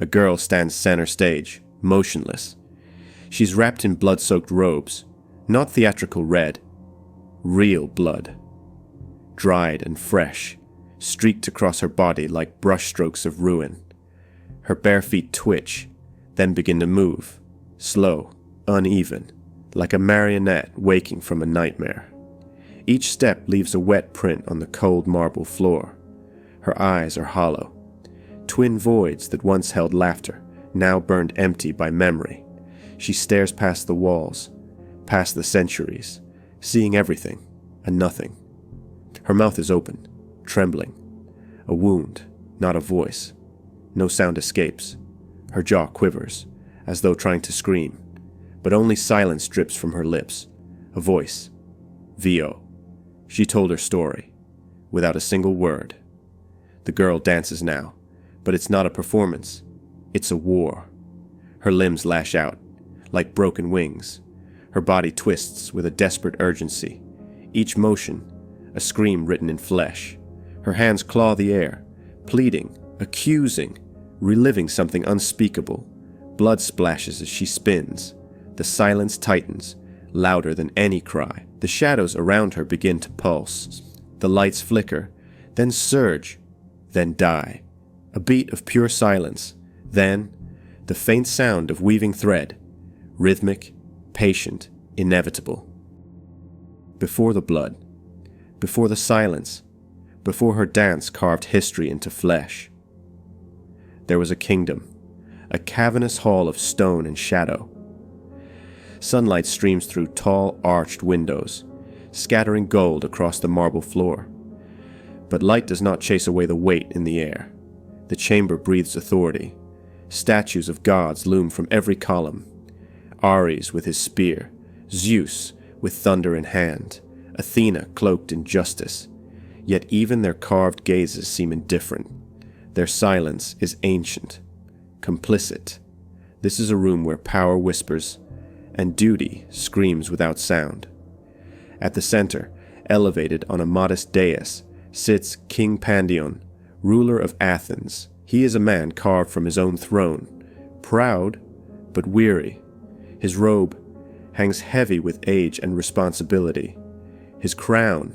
A girl stands center stage, motionless. She's wrapped in blood-soaked robes, not theatrical red, real blood. Dried and fresh, streaked across her body like brushstrokes of ruin. Her bare feet twitch, then begin to move, slow, uneven, like a marionette waking from a nightmare. Each step leaves a wet print on the cold marble floor. Her eyes are hollow. Twin voids that once held laughter, now burned empty by memory. She stares past the walls, past the centuries, seeing everything and nothing. Her mouth is open, trembling. A wound, not a voice. No sound escapes. Her jaw quivers, as though trying to scream, but only silence drips from her lips. A voice. V.O. She told her story, without a single word. The girl dances now, but it's not a performance. It's a war. Her limbs lash out, like broken wings. Her body twists with a desperate urgency. Each motion, a scream written in flesh. Her hands claw the air, pleading, accusing, reliving something unspeakable. Blood splashes as she spins. The silence tightens, louder than any cry. The shadows around her begin to pulse. The lights flicker, then surge, then die. A beat of pure silence, then the faint sound of weaving thread, rhythmic, patient, inevitable. Before the blood, before the silence, before her dance carved history into flesh. There was a kingdom, a cavernous hall of stone and shadow. Sunlight streams through tall, arched windows, scattering gold across the marble floor. But light does not chase away the weight in the air. The chamber breathes authority. Statues of gods loom from every column. Ares with his spear, Zeus with thunder in hand, Athena cloaked in justice. Yet even their carved gazes seem indifferent. Their silence is ancient, complicit. This is a room where power whispers and duty screams without sound. At the center, elevated on a modest dais, sits King Pandion, ruler of Athens. He is a man carved from his own throne, proud but weary. His robe hangs heavy with age and responsibility. His crown,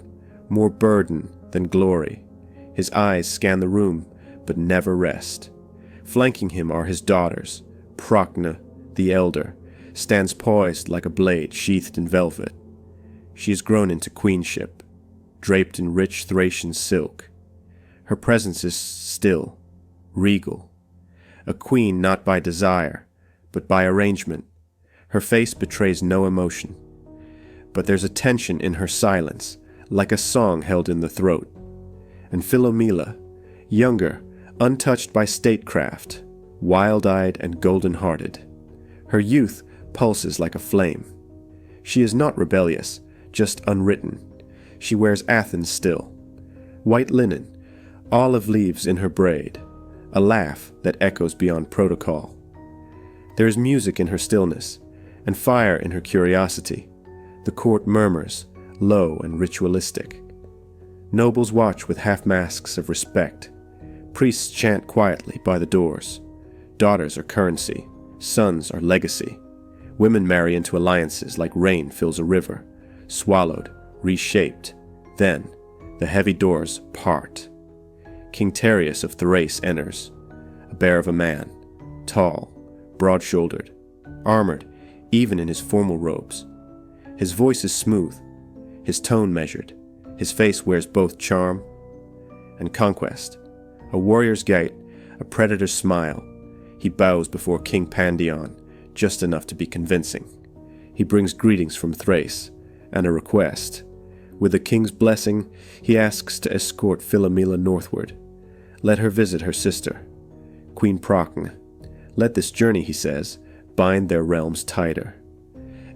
more burden than glory. His eyes scan the room, but never rest. Flanking him are his daughters. Procne, the elder, stands poised like a blade sheathed in velvet. She has grown into queenship, draped in rich Thracian silk. Her presence is still, regal. A queen not by desire, but by arrangement. Her face betrays no emotion. But there's a tension in her silence, like a song held in the throat. And Philomela, younger, untouched by statecraft, wild-eyed and golden-hearted. Her youth pulses like a flame. She is not rebellious, just unwritten. She wears Athens still. White linen, olive leaves in her braid, a laugh that echoes beyond protocol. There is music in her stillness, and fire in her curiosity. The court murmurs, low and ritualistic. Nobles watch with half-masks of respect. Priests chant quietly by the doors. Daughters are currency, sons are legacy. Women marry into alliances like rain fills a river, swallowed, reshaped. Then, the heavy doors part. King Tereus of Thrace enters, a bear of a man, tall, broad-shouldered, armored even in his formal robes. His voice is smooth, his tone measured, his face wears both charm and conquest. A warrior's gait, a predator's smile. He bows before King Pandion, just enough to be convincing. He brings greetings from Thrace, and a request. With the king's blessing, he asks to escort Philomela northward. Let her visit her sister, Queen Procne. Let this journey, he says, bind their realms tighter.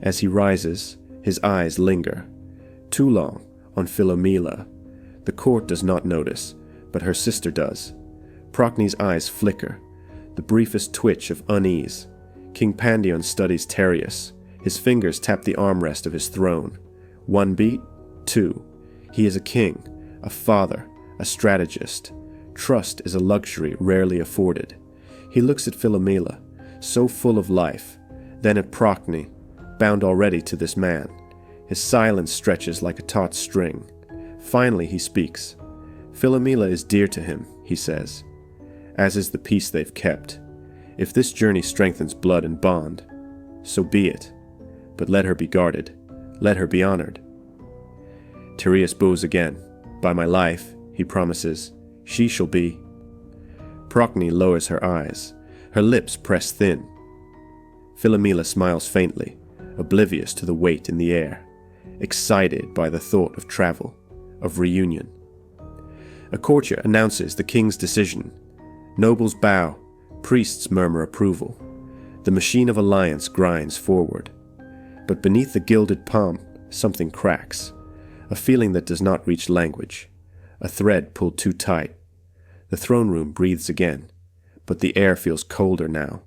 As he rises, his eyes linger. Too long on Philomela. The court does not notice, but her sister does. Procne's eyes flicker, the briefest twitch of unease. King Pandion studies Tereus. His fingers tap the armrest of his throne. One beat, two. He is a king, a father, a strategist. Trust is a luxury rarely afforded. He looks at Philomela, so full of life, then at Procne, bound already to this man. His silence stretches like a taut string. Finally he speaks. Philomela is dear to him, he says, as is the peace they've kept. If this journey strengthens blood and bond, so be it. But let her be guarded. Let her be honored. Tereus bows again. By my life, he promises, she shall be. Procne lowers her eyes. Her lips press thin. Philomela smiles faintly, oblivious to the weight in the air, excited by the thought of travel, of reunion. A courtier announces the king's decision. Nobles bow, priests murmur approval. The machine of alliance grinds forward. But beneath the gilded pomp, something cracks. A feeling that does not reach language. A thread pulled too tight. The throne room breathes again, but the air feels colder now.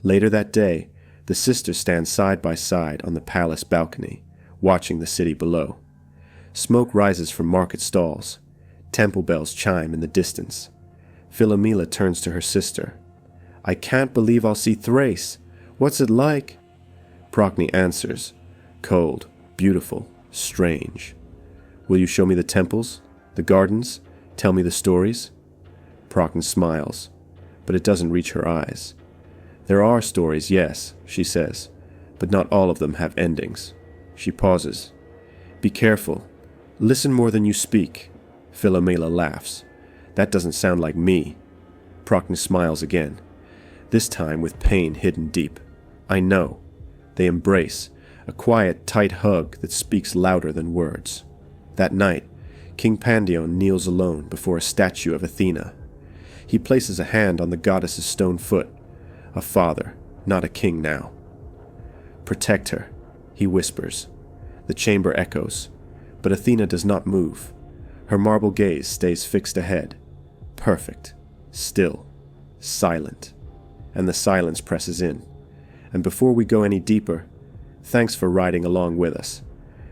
Later that day, the sisters stand side by side on the palace balcony, watching the city below. Smoke rises from market stalls. Temple bells chime in the distance. Philomela turns to her sister. I can't believe I'll see Thrace. What's it like? Procne answers, cold, beautiful, strange. Will you show me the temples, the gardens, tell me the stories? Procne smiles, but it doesn't reach her eyes. There are stories, yes, she says, but not all of them have endings. She pauses. Be careful. Listen more than you speak. Philomela laughs. That doesn't sound like me. Procne smiles again, this time with pain hidden deep. I know. They embrace, a quiet, tight hug that speaks louder than words. That night, King Pandion kneels alone before a statue of Athena. He places a hand on the goddess's stone foot. A father, not a king now. Protect her, he whispers. The chamber echoes, but Athena does not move. Her marble gaze stays fixed ahead. Perfect, still, silent. And the silence presses in. And before we go any deeper, thanks for riding along with us.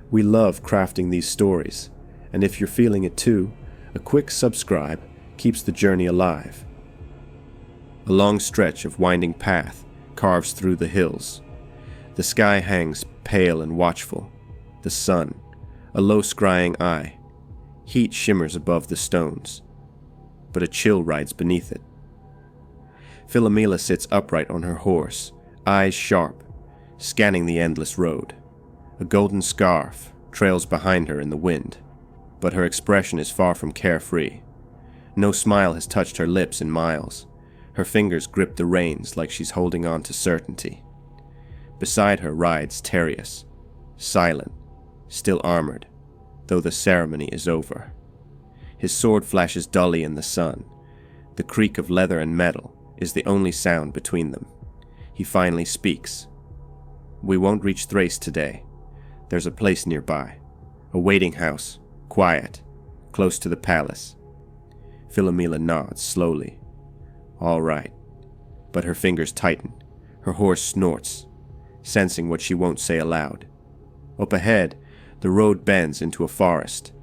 We love crafting these stories, and if you're feeling it too, a quick subscribe keeps the journey alive. A long stretch of winding path carves through the hills. The sky hangs pale and watchful. The sun, a low scrying eye. Heat shimmers above the stones, but a chill rides beneath it. Philomela sits upright on her horse, eyes sharp, scanning the endless road. A golden scarf trails behind her in the wind, but her expression is far from carefree. No smile has touched her lips in miles. Her fingers grip the reins like she's holding on to certainty. Beside her rides Tereus, silent, still armored, though the ceremony is over. His sword flashes dully in the sun. The creak of leather and metal is the only sound between them. He finally speaks. We won't reach Thrace today. There's a place nearby. A waiting house, quiet, close to the palace. Philomela nods slowly. All right. But her fingers tighten. Her horse snorts, sensing what she won't say aloud. Up ahead, the road bends into a forest.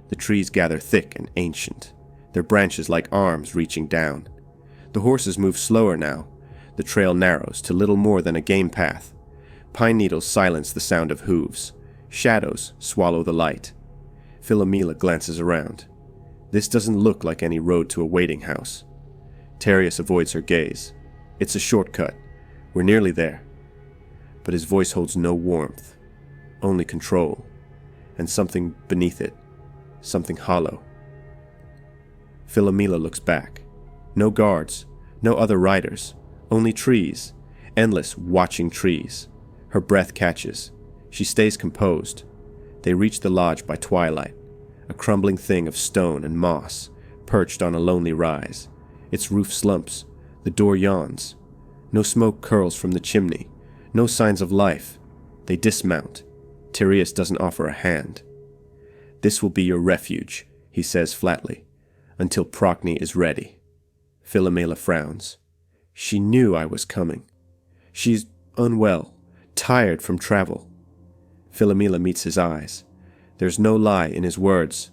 The trees gather thick and ancient, their branches like arms reaching down. The horses move slower now. The trail narrows to little more than a game path. Pine needles silence the sound of hooves. Shadows swallow the light. Philomela glances around. This doesn't look like any road to a waiting house. Tereus avoids her gaze. It's a shortcut. We're nearly there. But his voice holds no warmth, only control, and something beneath it, something hollow. Philomela looks back. No guards, no other riders, only trees, endless watching trees. Her breath catches. She stays composed. They reach the lodge by twilight, a crumbling thing of stone and moss, perched on a lonely rise. Its roof slumps, the door yawns. No smoke curls from the chimney, no signs of life. They dismount. Tereus doesn't offer a hand. This will be your refuge, he says flatly, until Procne is ready. Philomela frowns. She knew I was coming. She's unwell, tired from travel. Philomela meets his eyes. There's no lie in his words,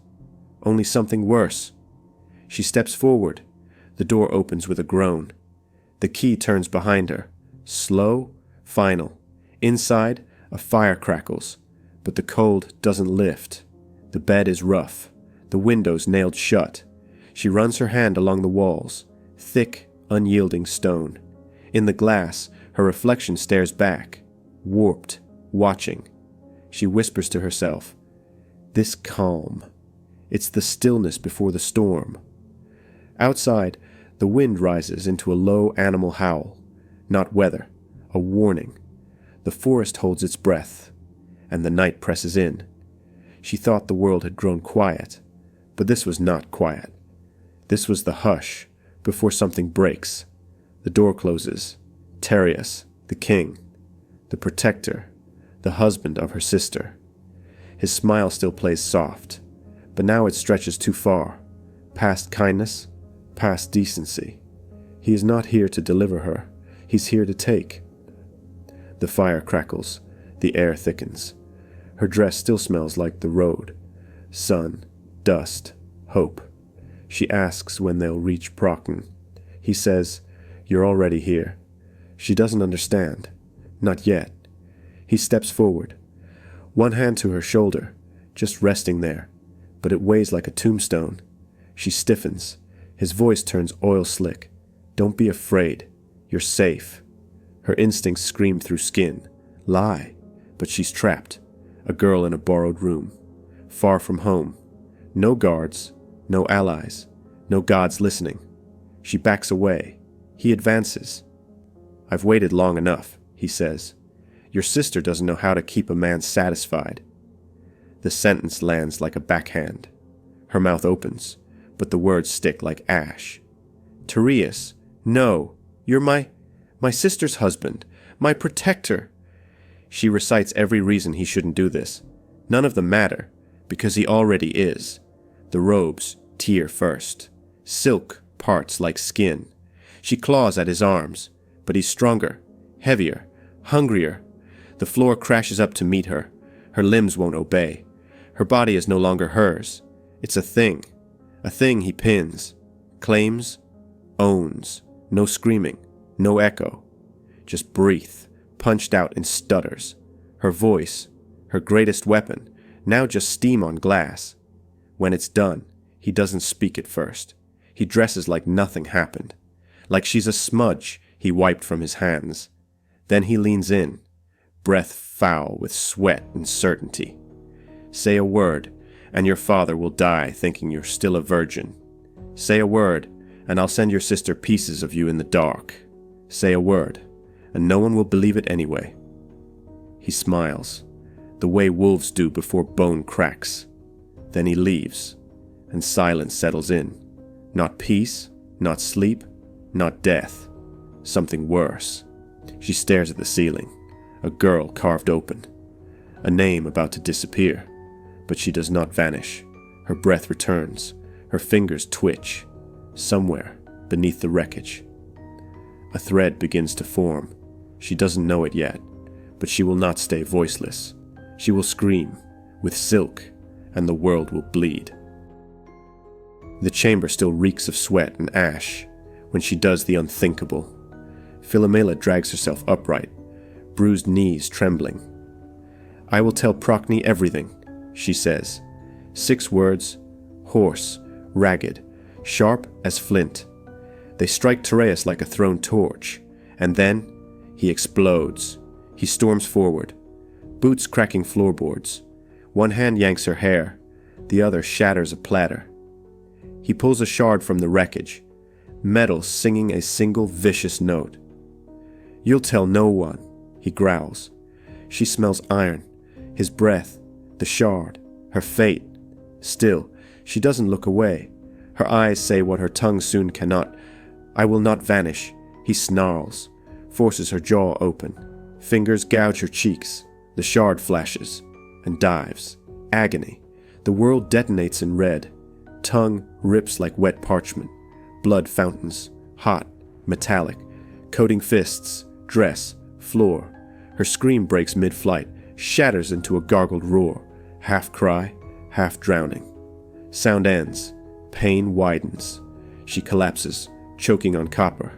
only something worse. She steps forward. The door opens with a groan. The key turns behind her. Slow, final. Inside, a fire crackles, but the cold doesn't lift. The bed is rough. The windows nailed shut. She runs her hand along the walls. Thick, unyielding stone. In the glass, her reflection stares back. Warped, watching. She whispers to herself, "This calm. It's the stillness before the storm." Outside, the wind rises into a low animal howl. Not weather, a warning. The forest holds its breath, and the night presses in. She thought the world had grown quiet, but this was not quiet. This was the hush before something breaks. The door closes. Tereus, the king, the protector, the husband of her sister. His smile still plays soft, but now it stretches too far, past kindness, past decency. He is not here to deliver her. He's here to take. The fire crackles. The air thickens. Her dress still smells like the road. Sun, dust, hope. She asks when they'll reach Brockton. He says, "You're already here." She doesn't understand. Not yet. He steps forward. One hand to her shoulder, just resting there, but it weighs like a tombstone. She stiffens. His voice turns oil slick. "Don't be afraid. You're safe." Her instincts scream through skin. Lie. But she's trapped. A girl in a borrowed room. Far from home. No guards. No allies. No gods listening. She backs away. He advances. "I've waited long enough," he says. "Your sister doesn't know how to keep a man satisfied." The sentence lands like a backhand. Her mouth opens, but the words stick like ash. "Tereus, no, you're my sister's husband, my protector." She recites every reason he shouldn't do this. None of them matter, because he already is. The robes tear first. Silk parts like skin. She claws at his arms, but he's stronger, heavier, hungrier. The floor crashes up to meet her. Her limbs won't obey. Her body is no longer hers. It's a thing he pins, claims, owns. No screaming, no echo. Just breath, punched out in stutters. Her voice, her greatest weapon, now just steam on glass. When it's done, he doesn't speak at first. He dresses like nothing happened. Like she's a smudge he wiped from his hands. Then he leans in, breath foul with sweat and certainty. "Say a word, and your father will die thinking you're still a virgin. Say a word, and I'll send your sister pieces of you in the dark. Say a word, and no one will believe it anyway." He smiles, the way wolves do before bone cracks. Then he leaves, and silence settles in. Not peace, not sleep, not death. Something worse. She stares at the ceiling, a girl carved open. A name about to disappear, but she does not vanish. Her breath returns, her fingers twitch. Somewhere beneath the wreckage, a thread begins to form. She doesn't know it yet, but she will not stay voiceless. She will scream, with silk, and the world will bleed. The chamber still reeks of sweat and ash when she does the unthinkable. Philomela drags herself upright, bruised knees trembling. "I will tell Brockton everything," she says. 6 words, hoarse, ragged, sharp as flint. They strike Tereus like a thrown torch, and then he explodes. He storms forward, boots cracking floorboards. One hand yanks her hair, the other shatters a platter. He pulls a shard from the wreckage, metal singing a single vicious note. "You'll tell no one," he growls. She smells iron, his breath, the shard, her fate. Still, she doesn't look away. Her eyes say what her tongue soon cannot. "I will not vanish," he snarls, forces her jaw open. Fingers gouge her cheeks. The shard flashes and dives. Agony. The world detonates in red. Tongue rips like wet parchment. Blood fountains, hot, metallic, coating fists, dress, floor. Her scream breaks mid-flight, shatters into a gargled roar, half cry, half drowning. Sound ends. Pain widens. She collapses, choking on copper.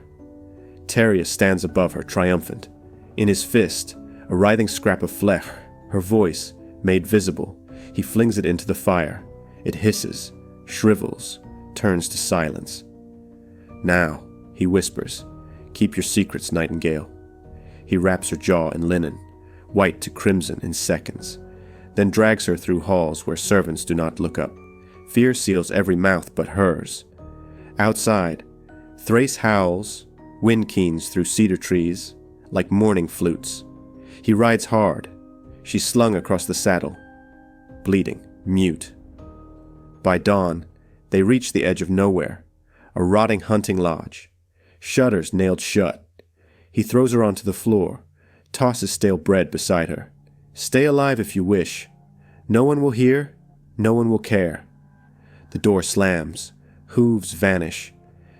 Terius stands above her, triumphant. In his fist, a writhing scrap of flesh, her voice, made visible. He flings it into the fire. It hisses, shrivels, turns to silence. "Now," he whispers, "keep your secrets, Nightingale." He wraps her jaw in linen, white to crimson in seconds, then drags her through halls where servants do not look up. Fear seals every mouth but hers. Outside, Thrace howls, wind keens through cedar trees, like mourning flutes. He rides hard. She's slung across the saddle, bleeding, mute. By dawn, they reach the edge of nowhere, a rotting hunting lodge, shutters nailed shut. He throws her onto the floor, tosses stale bread beside her. "Stay alive if you wish. No one will hear, no one will care." The door slams, hooves vanish,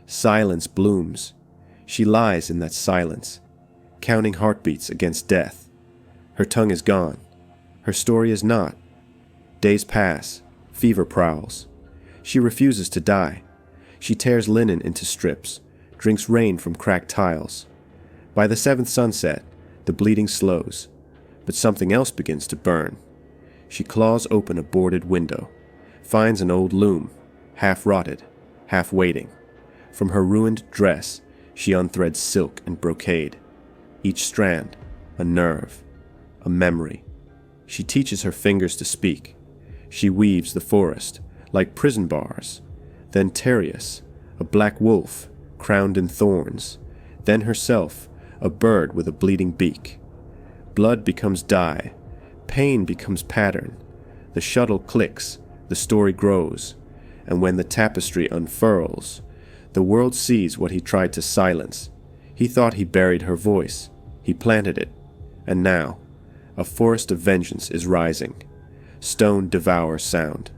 silence blooms. She lies in that silence, counting heartbeats against death. Her tongue is gone. Her story is not. Days pass, fever prowls. She refuses to die. She tears linen into strips, drinks rain from cracked tiles. By the seventh sunset, the bleeding slows, but something else begins to burn. She claws open a boarded window, finds an old loom, half rotted, half waiting. From her ruined dress, she unthreads silk and brocade. Each strand, a nerve, a memory. She teaches her fingers to speak. She weaves the forest, like prison bars. Then Terius, a black wolf, crowned in thorns. Then herself, a bird with a bleeding beak. Blood becomes dye. Pain becomes pattern. The shuttle clicks, the story grows. And when the tapestry unfurls, the world sees what he tried to silence. He thought he buried her voice. He planted it. And now, a forest of vengeance is rising. Stone devours sound.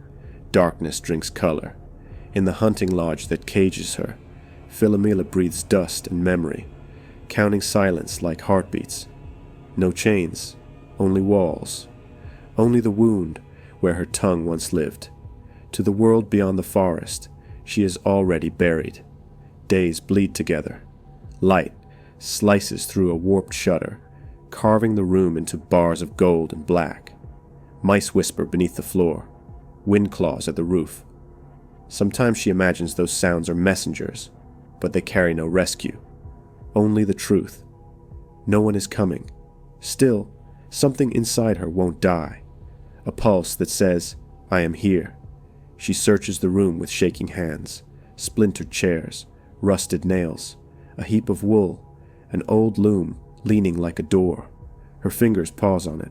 Darkness drinks color. In the hunting lodge that cages her, Philomela breathes dust and memory, counting silence like heartbeats. No chains, only walls. Only the wound where her tongue once lived. To the world beyond the forest, she is already buried. Days bleed together. Light slices through a warped shutter, carving the room into bars of gold and black. Mice whisper beneath the floor. Wind claws at the roof. Sometimes she imagines those sounds are messengers, but they carry no rescue. Only the truth. No one is coming. Still, something inside her won't die. A pulse that says, "I am here." She searches the room with shaking hands. Splintered chairs, rusted nails, a heap of wool, an old loom leaning like a door. Her fingers pause on it.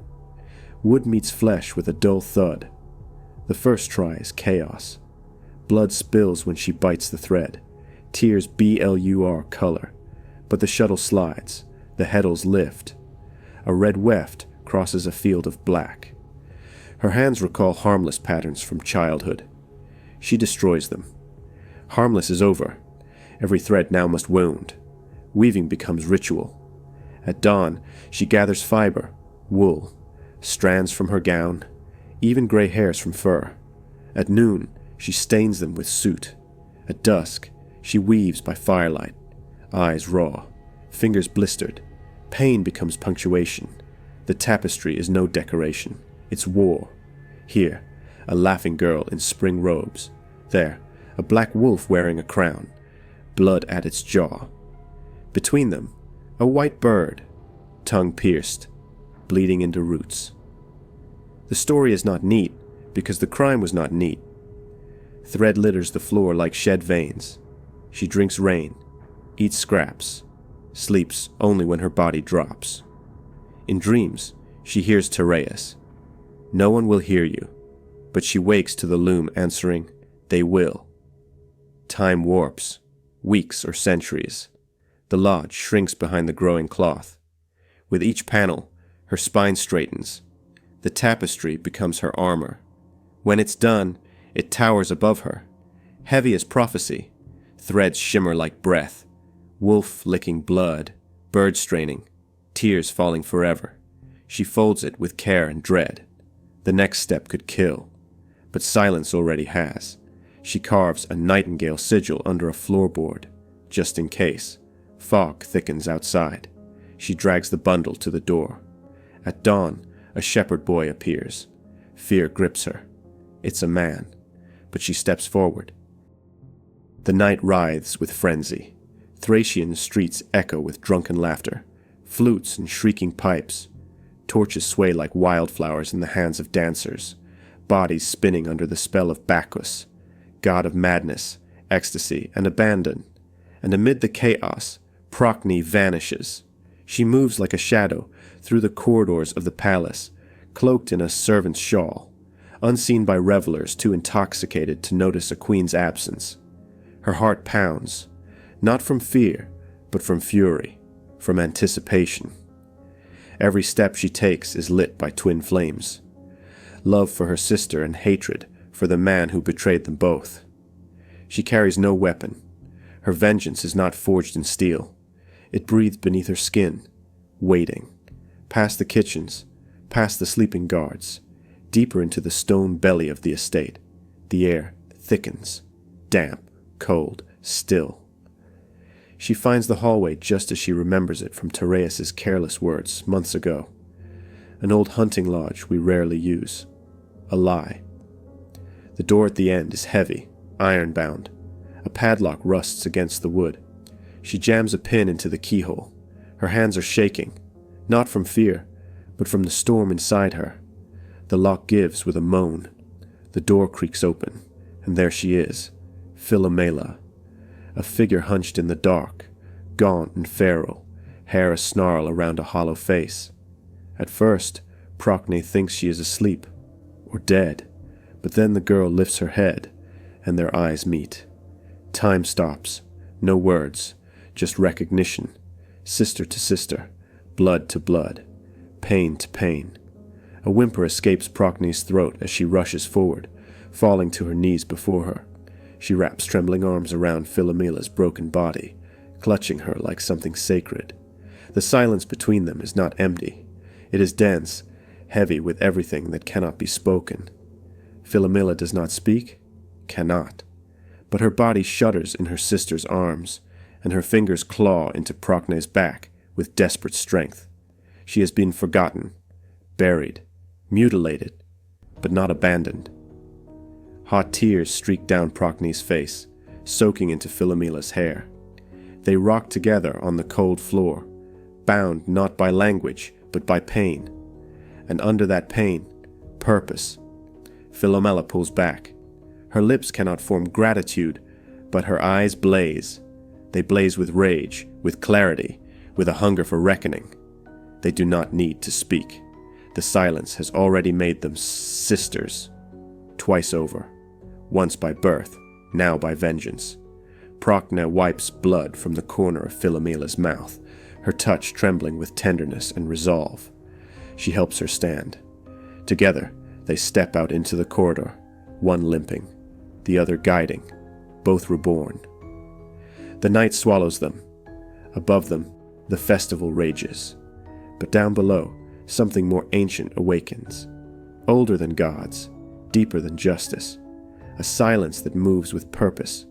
Wood meets flesh with a dull thud. The first try is chaos. Blood spills when she bites the thread. Tears blur color. But the shuttle slides. The heddles lift. A red weft crosses a field of black. Her hands recall harmless patterns from childhood. She destroys them. Harmless is over. Every thread now must wound. Weaving becomes ritual. At dawn, she gathers fiber, wool, strands from her gown, even gray hairs from fur. At noon, she stains them with soot. At dusk, she weaves by firelight, eyes raw, fingers blistered. Pain becomes punctuation. The tapestry is no decoration. It's war. Here, a laughing girl in spring robes. There, a black wolf wearing a crown, blood at its jaw. Between them, a white bird, tongue pierced, bleeding into roots. The story is not neat, because the crime was not neat. Thread litters the floor like shed veins. She drinks rain, eats scraps, sleeps only when her body drops. In dreams, she hears Tereus. No one will hear you, but she wakes to the loom answering, "They will." Time warps, weeks or centuries. The lodge shrinks behind the growing cloth. With each panel, her spine straightens. The tapestry becomes her armor. When it's done, it towers above her. Heavy as prophecy, threads shimmer like breath. Wolf licking blood, bird straining, tears falling forever. She folds it with care and dread. The next step could kill, but silence already has. She carves a nightingale sigil under a floorboard, just in case. Fog thickens outside. She drags the bundle to the door. At dawn, a shepherd boy appears. Fear grips her. It's a man, but she steps forward. The night writhes with frenzy. Thracian streets echo with drunken laughter, flutes and shrieking pipes. Torches sway like wildflowers in the hands of dancers, bodies spinning under the spell of Bacchus, god of madness, ecstasy, and abandon. And amid the chaos, Procne vanishes. She moves like a shadow through the corridors of the palace, cloaked in a servant's shawl, unseen by revelers too intoxicated to notice a queen's absence. Her heart pounds, not from fear, but from fury, from anticipation. Every step she takes is lit by twin flames. Love for her sister and hatred for the man who betrayed them both. She carries no weapon. Her vengeance is not forged in steel. It breathes beneath her skin, waiting, past the kitchens, past the sleeping guards, deeper into the stone belly of the estate. The air thickens, damp, cold, still. She finds the hallway just as she remembers it from Tereus's careless words months ago. An old hunting lodge we rarely use. A lie. The door at the end is heavy, iron-bound. A padlock rusts against the wood. She jams a pin into the keyhole. Her hands are shaking, not from fear, but from the storm inside her. The lock gives with a moan. The door creaks open, and there she is, Philomela, a figure hunched in the dark, gaunt and feral, hair a-snarl around a hollow face. At first, Procne thinks she is asleep, or dead, but then the girl lifts her head, and their eyes meet. Time stops, no words, just recognition, sister to sister, blood to blood, pain to pain. A whimper escapes Procne's throat as she rushes forward, falling to her knees before her. She wraps trembling arms around Philomela's broken body, clutching her like something sacred. The silence between them is not empty. It is dense, heavy with everything that cannot be spoken. Philomela does not speak, cannot. But her body shudders in her sister's arms, and her fingers claw into Procne's back with desperate strength. She has been forgotten, buried, mutilated, but not abandoned. Hot tears streak down Procne's face, soaking into Philomela's hair. They rock together on the cold floor, bound not by language, but by pain. And under that pain, purpose. Philomela pulls back. Her lips cannot form gratitude, but her eyes blaze. They blaze with rage, with clarity, with a hunger for reckoning. They do not need to speak. The silence has already made them sisters. Twice over. Once by birth, now by vengeance. Procne wipes blood from the corner of Philomela's mouth, her touch trembling with tenderness and resolve. She helps her stand. Together, they step out into the corridor, one limping, the other guiding, both reborn. The night swallows them. Above them, the festival rages. But down below, something more ancient awakens. Older than gods, deeper than justice. A silence that moves with purpose.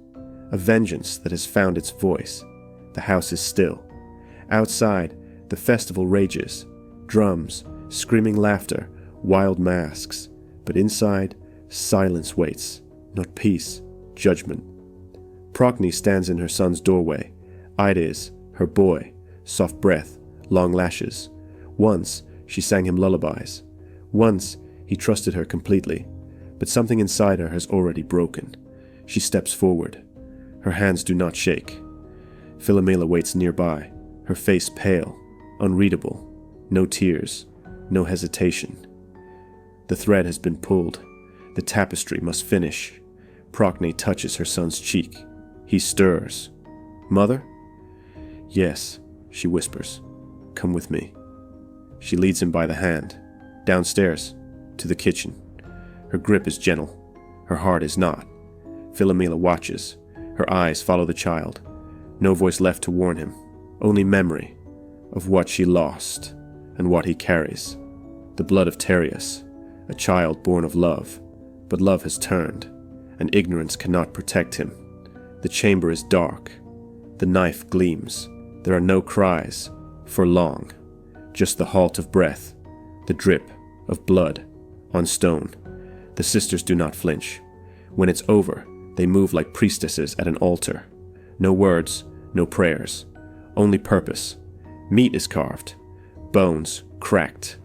A vengeance that has found its voice. The house is still. Outside, the festival rages. Drums, screaming laughter, wild masks. But inside, silence waits. Not peace, judgment. Procne stands in her son's doorway. Ides, her boy, soft breath, long lashes. Once, she sang him lullabies. Once, he trusted her completely. But something inside her has already broken. She steps forward. Her hands do not shake. Philomela waits nearby, her face pale, unreadable. No tears, no hesitation. The thread has been pulled. The tapestry must finish. Procne touches her son's cheek. He stirs. Mother? Yes, she whispers. Come with me. She leads him by the hand. Downstairs, to the kitchen. Her grip is gentle. Her heart is not. Philomela watches. Her eyes follow the child. No voice left to warn him. Only memory of what she lost and what he carries. The blood of Tereus, a child born of love. But love has turned, and ignorance cannot protect him. The chamber is dark. The knife gleams, There are no cries, for long, just the halt of breath, the drip of blood on stone. The sisters do not flinch. When it's over, they move like priestesses at an altar. No words, no prayers, only purpose. Meat is carved, bones cracked.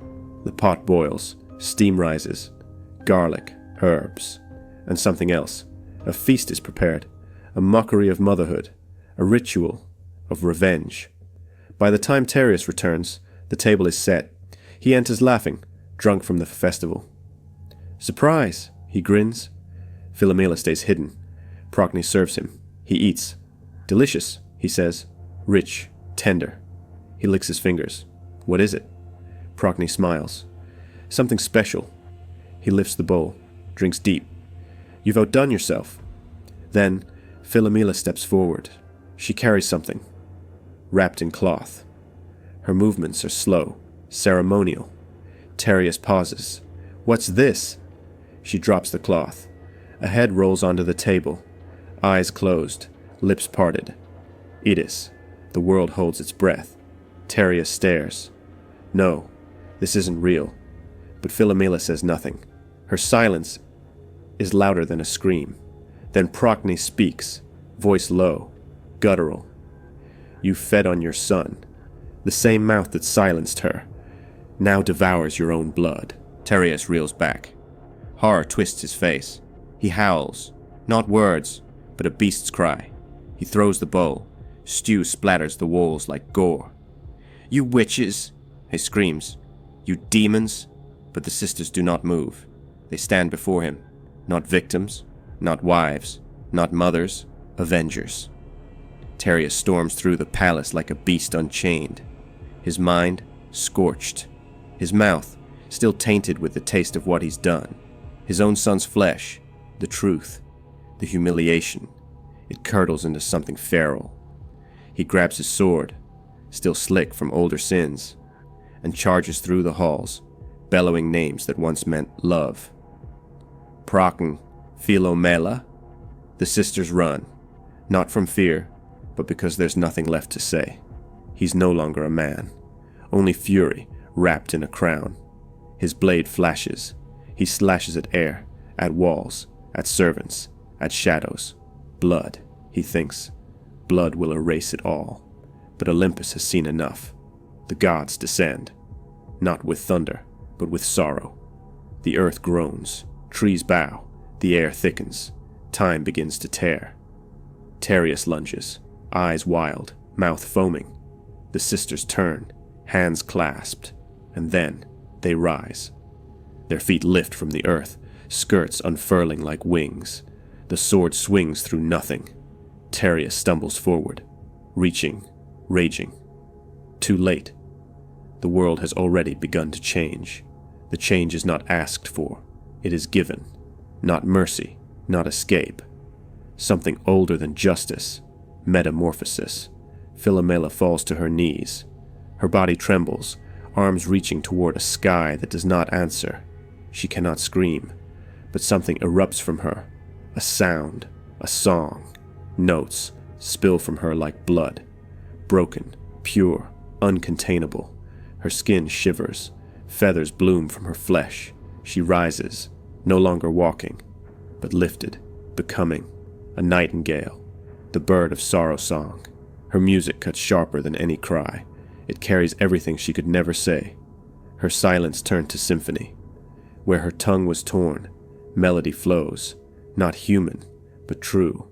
The pot boils, steam rises, garlic, herbs, and something else. A feast is prepared, a mockery of motherhood, a ritual of revenge. By the time Terius returns, the table is set. He enters laughing, drunk from the festival. "Surprise!" he grins. Philomela stays hidden. Procne serves him. He eats. "Delicious," he says. "Rich, tender." He licks his fingers. "What is it?" Procne smiles. "Something special." He lifts the bowl, drinks deep. "You've outdone yourself." Then Philomela steps forward. She carries something, wrapped in cloth. Her movements are slow, ceremonial. Terius pauses. "What's this?" She drops the cloth. A head rolls onto the table, eyes closed, lips parted. Idis. The world holds its breath. Terius stares. No, this isn't real. But Philomela says nothing. Her silence is louder than a scream. Then Procne speaks, voice low, guttural. "You fed on your son. The same mouth that silenced her now devours your own blood." Terius reels back. Horror twists his face. He howls, not words, but a beast's cry. He throws the bowl. Stew splatters the walls like gore. "You witches!" he screams. "You demons!" But the sisters do not move. They stand before him, not victims, not wives, not mothers, avengers. Terius storms through the palace like a beast unchained, his mind scorched, his mouth still tainted with the taste of what he's done. His own son's flesh, the truth, the humiliation, it curdles into something feral. He grabs his sword, still slick from older sins, and charges through the halls, bellowing names that once meant love. Procne, Philomela. The sisters run, not from fear, but because there's nothing left to say. He's no longer a man, only fury wrapped in a crown. His blade flashes. He slashes at air, at walls, at servants, at shadows. Blood, he thinks. Blood will erase it all. But Olympus has seen enough. The gods descend, not with thunder, but with sorrow. The earth groans, trees bow, the air thickens, time begins to tear. Terius lunges, eyes wild, mouth foaming. The sisters turn, hands clasped, and then they rise. Their feet lift from the earth, skirts unfurling like wings. The sword swings through nothing. Terius stumbles forward, reaching, raging. Too late. The world has already begun to change. The change is not asked for. It is given. Not mercy, not escape. Something older than justice. Metamorphosis. Philomela falls to her knees. Her body trembles, arms reaching toward a sky that does not answer. She cannot scream, but something erupts from her. A sound, a song. Notes spill from her like blood. Broken, pure, uncontainable. Her skin shivers. Feathers bloom from her flesh. She rises, no longer walking, but lifted, becoming a nightingale, the bird of sorrow song. Her music cuts sharper than any cry. It carries everything she could never say. Her silence turned to symphony. Where her tongue was torn, melody flows, not human, but true.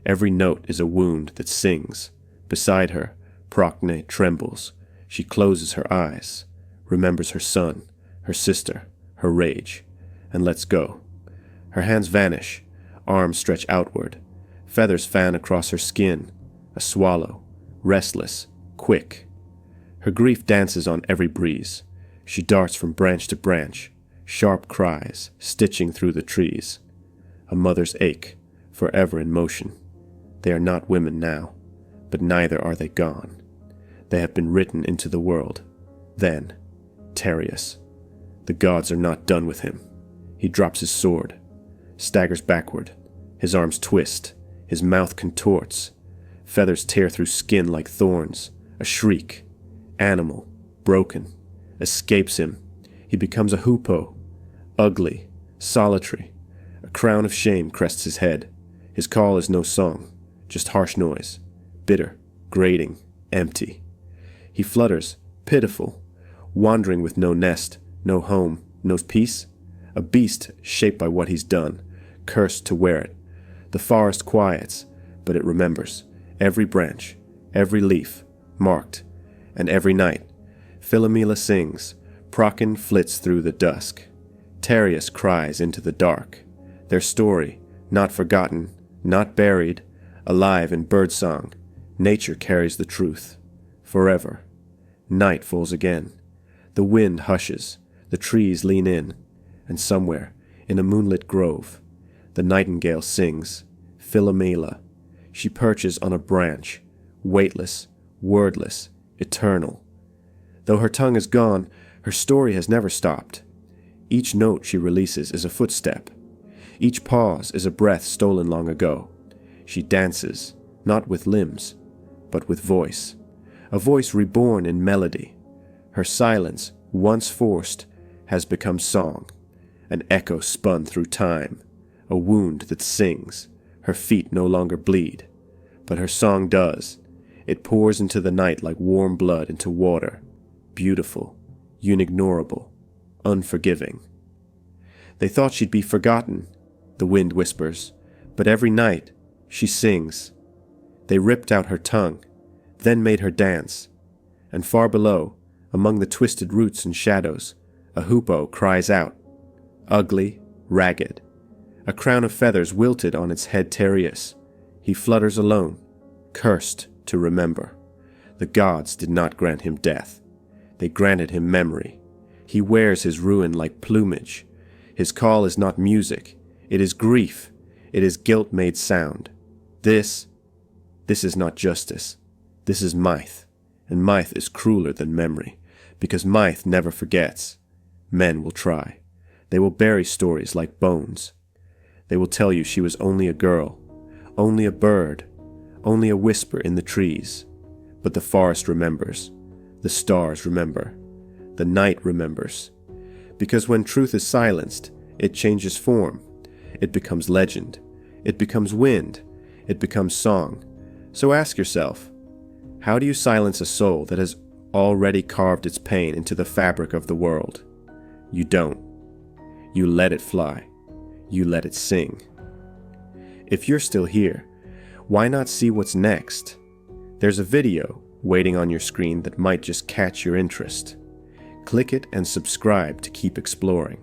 Every note is a wound that sings. Beside her, Procne trembles. She closes her eyes, remembers her son, her sister, her rage, and lets go. Her hands vanish, arms stretch outward. Feathers fan across her skin, a swallow, restless, quick. Her grief dances on every breeze. She darts from branch to branch, sharp cries, stitching through the trees. A mother's ache, forever in motion. They are not women now, but neither are they gone. They have been written into the world. Then, Terius. The gods are not done with him. He drops his sword, staggers backward. His arms twist, his mouth contorts. Feathers tear through skin like thorns. A shriek. Animal. Broken. Escapes him. He becomes a hoopoe. Ugly. Solitary. A crown of shame crests his head. His call is no song, just harsh noise. Bitter. Grating. Empty. He flutters, pitiful, wandering with no nest, no home, no peace. A beast shaped by what he's done, cursed to wear it. The forest quiets, but it remembers. Every branch, every leaf, marked. And every night, Philomela sings, Procon flits through the dusk. Tereus cries into the dark. Their story, not forgotten, not buried, alive in birdsong. Nature carries the truth. Forever. Night falls again. The wind hushes. The trees lean in. And somewhere, in a moonlit grove, the nightingale sings, Philomela. She perches on a branch, weightless, wordless, eternal. Though her tongue is gone, her story has never stopped. Each note she releases is a footstep. Each pause is a breath stolen long ago. She dances, not with limbs, but with voice. A voice reborn in melody. Her silence, once forced, has become song. An echo spun through time. A wound that sings. Her feet no longer bleed. But her song does. It pours into the night like warm blood into water. Beautiful, unignorable, unforgiving. They thought she'd be forgotten, the wind whispers, but every night she sings. They ripped out her tongue, then made her dance, and far below, among the twisted roots and shadows, a hoopoe cries out, ugly, ragged, a crown of feathers wilted on its head. Tereus, he flutters alone, cursed to remember. The gods did not grant him death. They granted him memory. He wears his ruin like plumage. His call is not music. It is grief. It is guilt made sound. This is not justice. This is Myth. And Myth is crueler than memory, because Myth never forgets. Men will try. They will bury stories like bones. They will tell you she was only a girl, only a bird, only a whisper in the trees. But the forest remembers. The stars remember. The night remembers. Because when truth is silenced, it changes form. It becomes legend. It becomes wind. It becomes song. So ask yourself, how do you silence a soul that has already carved its pain into the fabric of the world? You don't. You let it fly. You let it sing. If you're still here, why not see what's next? There's a video waiting on your screen that might just catch your interest. Click it and subscribe to keep exploring.